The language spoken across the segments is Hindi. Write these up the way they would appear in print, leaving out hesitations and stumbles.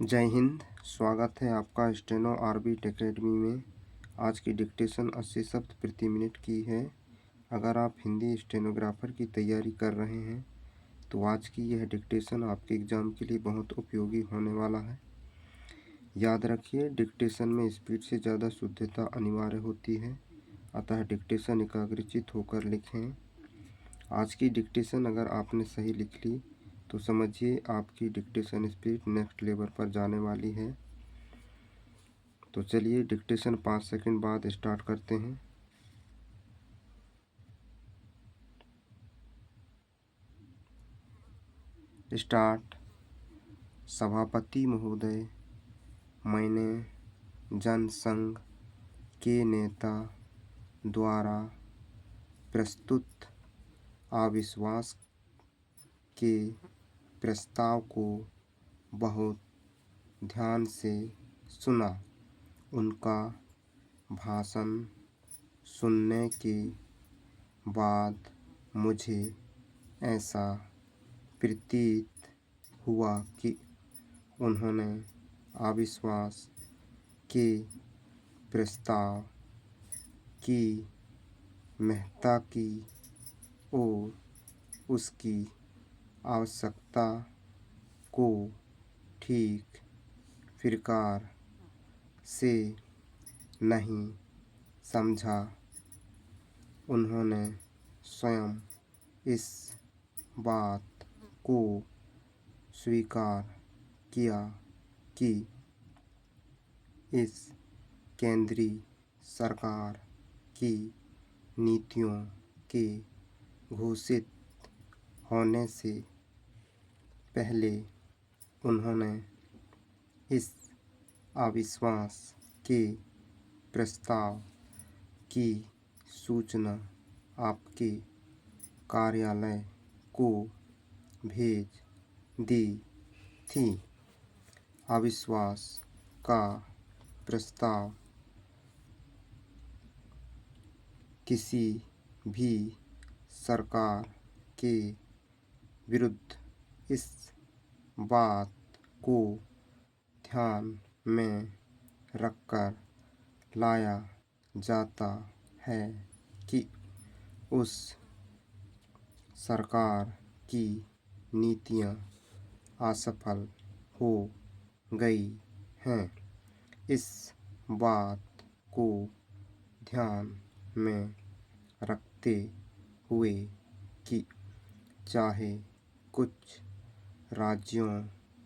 जय हिंद। स्वागत है आपका स्टेनो आरबीट एकेडमी में। आज की डिक्टेशन 80 शब्द प्रति मिनट की है। अगर आप हिंदी स्टेनोग्राफर की तैयारी कर रहे हैं तो आज की यह डिक्टेशन आपके एग्ज़ाम के लिए बहुत उपयोगी होने वाला है। याद रखिए, डिक्टेशन में स्पीड से ज़्यादा शुद्धता अनिवार्य होती है, अतः डिक्टेशन एकाग्रचित होकर लिखें। आज की डिक्टेशन अगर आपने सही लिख ली तो समझिए आपकी डिक्टेशन स्पीड नेक्स्ट लेवल पर जाने वाली है। तो चलिए डिक्टेशन 5 सेकंड बाद स्टार्ट करते हैं। स्टार्ट। सभापति महोदय, मैंने जनसंघ के नेता द्वारा प्रस्तुत अविश्वास के प्रस्ताव को बहुत ध्यान से सुना। उनका भाषण सुनने के बाद मुझे ऐसा प्रतीत हुआ कि उन्होंने अविश्वास के प्रस्ताव की महत्ता की और उसकी आवश्यकता को ठीक प्रकार से नहीं समझा। उन्होंने स्वयं इस बात को स्वीकार किया कि इस केंद्रीय सरकार की नीतियों के घोषित होने से पहले उन्होंने इस अविश्वास के प्रस्ताव की सूचना आपके कार्यालय को भेज दी थी। अविश्वास का प्रस्ताव किसी भी सरकार के विरुद्ध इस बात को ध्यान में रखकर लाया जाता है कि उस सरकार की नीतियां असफल हो गई हैं। इस बात को ध्यान में रखते हुए कि चाहे कुछ राज्यों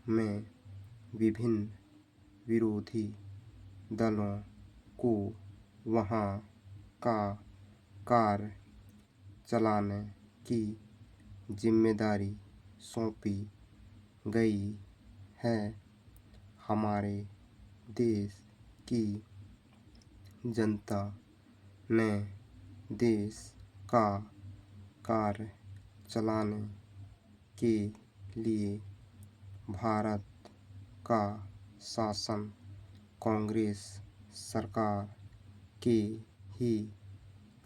में विभिन्न विरोधी दलों को वहाँ का कार्य चलाने की जिम्मेदारी सौंपी गई है, हमारे देश की जनता ने देश का कार्य चलाने के लिए भारत का शासन कांग्रेस सरकार के ही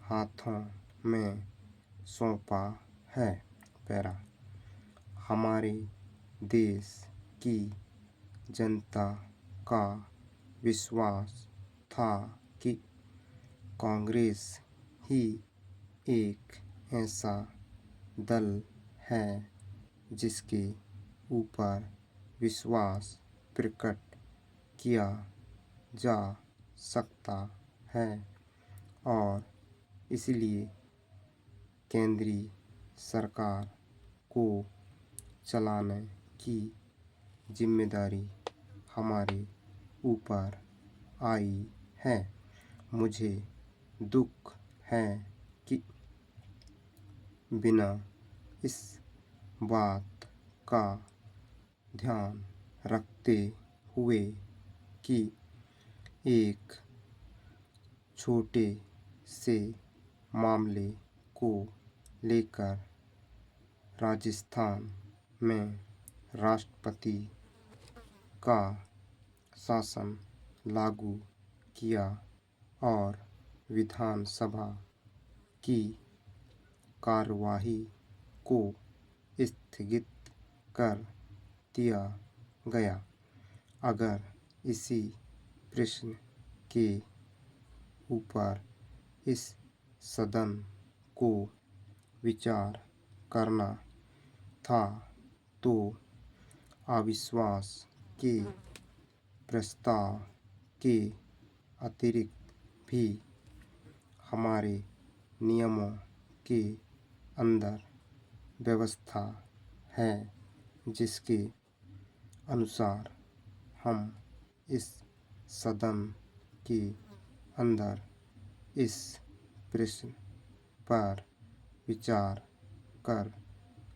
हाथों में सौंपा है। पैरा। हमारे देश की जनता का विश्वास था कि कांग्रेस ही एक ऐसा दल है जिसके ऊपर विश्वास प्रकट किया जा सकता है और इसलिए केंद्रीय सरकार को चलाने की जिम्मेदारी हमारे ऊपर आई है। मुझे दुख है कि बिना इस बात का ध्यान रखते हुए कि एक छोटे से मामले को लेकर राजस्थान में राष्ट्रपति का शासन लागू किया और विधानसभा की कार्यवाही को स्थगित कर दिया गया। अगर इसी प्रश्न के ऊपर इस सदन को विचार करना था तो अविश्वास के प्रस्ताव के अतिरिक्त भी हमारे नियमों के अंदर व्यवस्था है जिसके अनुसार हम इस सदन के अंदर इस प्रश्न पर विचार कर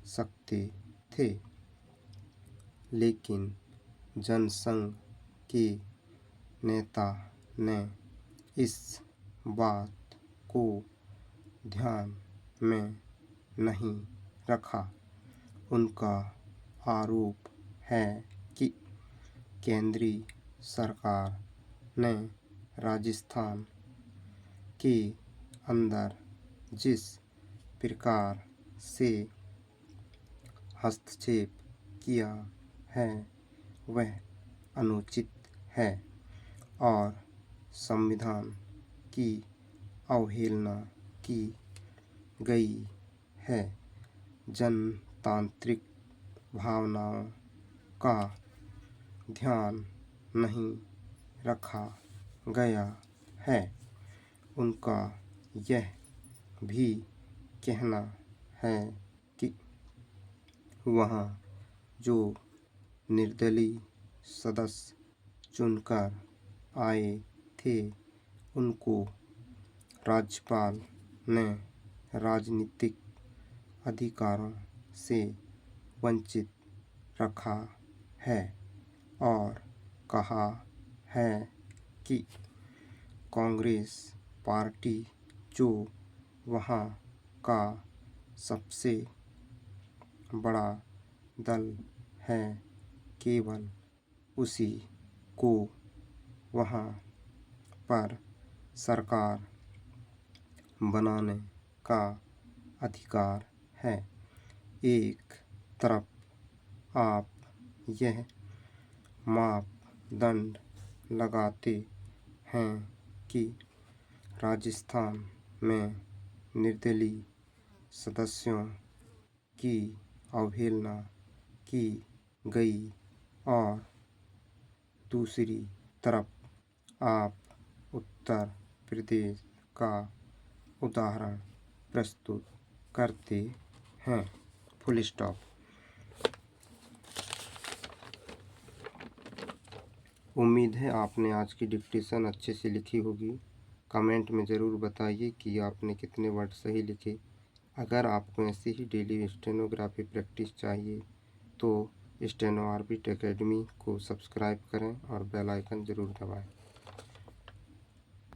सकते थे, लेकिन जनसंघ के नेता ने इस बात को ध्यान में नहीं रखा। उनका आरोप है कि केंद्रीय सरकार ने राजस्थान के अंदर जिस प्रकार से हस्तक्षेप किया है वह अनुचित है और संविधान की अवहेलना की गई है। जनतांत्रिक भावनाओं का ध्यान नहीं रखा गया है। उनका यह भी कहना है कि वहाँ जो निर्दलीय सदस्य चुनकर आए थे उनको राज्यपाल ने राजनीतिक अधिकारों से वंचित रखा है और कहा है कि कांग्रेस पार्टी जो वहाँ का सबसे बड़ा दल है केवल उसी को वहाँ पर सरकार बनाने का अधिकार है। एक तरफ आप यह मापदंड लगाते हैं कि राजस्थान में निर्दलीय सदस्यों की अवहेलना की गई और दूसरी तरफ आप उत्तर प्रदेश का उदाहरण प्रस्तुत करते हैं। Full stop. उम्मीद है आपने आज की डिक्टेशन अच्छे से लिखी होगी। कमेंट में ज़रूर बताइए कि आपने कितने वर्ड सही लिखे। अगर आपको ऐसी ही डेली स्टेनोग्राफी प्रैक्टिस चाहिए तो स्टेनो ऑर्बिट एकेडमी को सब्सक्राइब करें और बेल आइकन ज़रूर दबाएं।